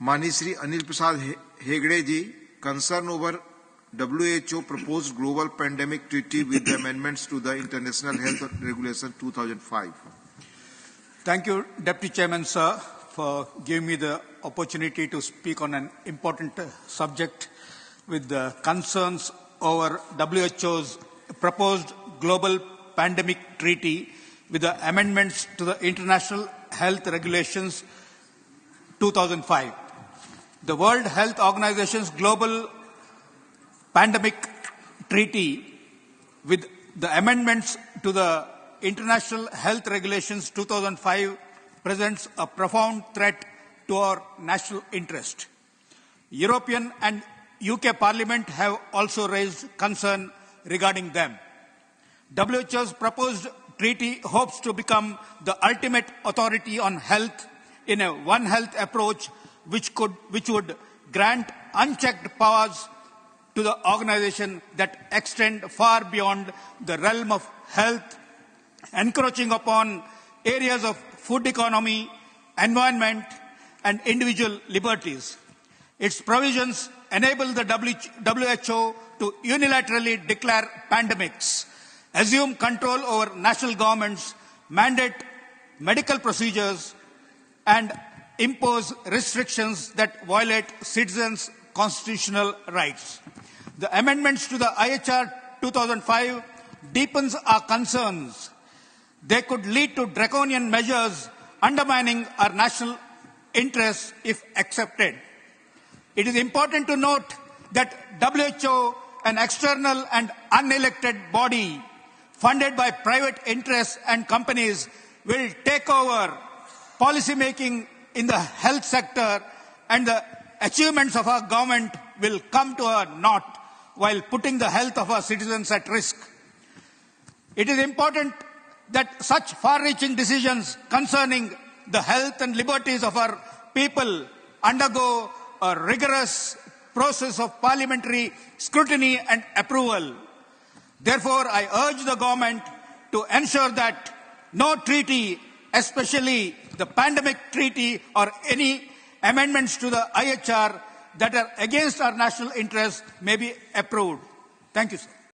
माननीय श्री अनिल प्रसाद हेगड़े जी, concern over WHO proposed global pandemic treaty with the amendments to the International Health Regulation 2005. Thank you, Deputy Chairman, sir, for giving me the opportunity to speak on an important subject with the concerns over WHO's proposed global pandemic treaty with the amendments to the International Health Regulations 2005. The World Health Organization's global pandemic treaty with the amendments to the International Health Regulations 2005 presents a profound threat to our national interest. European and UK Parliament have also raised concern regarding them. WHO's proposed treaty hopes to become the ultimate authority on health in a One Health approach which would grant unchecked powers to the organization that extend far beyond the realm of health, encroaching upon areas of food economy, environment, and individual liberties. Its provisions enable the WHO to unilaterally declare pandemics, assume control over national governments, mandate medical procedures, and impose restrictions that violate citizens' constitutional rights. The amendments to the IHR 2005 deepens our concerns. They could lead to draconian measures undermining our national interests if accepted. It is important to note that WHO, an external and unelected body funded by private interests and companies, will take over policy making in the health sector, and the achievements of our government will come to a naught while putting the health of our citizens at risk. It is important that such far-reaching decisions concerning the health and liberties of our people undergo a rigorous process of parliamentary scrutiny and approval. Therefore, I urge the government to ensure that no treaty, especially the pandemic treaty or any amendments to the IHR that are against our national interests, may be approved. Thank you, sir.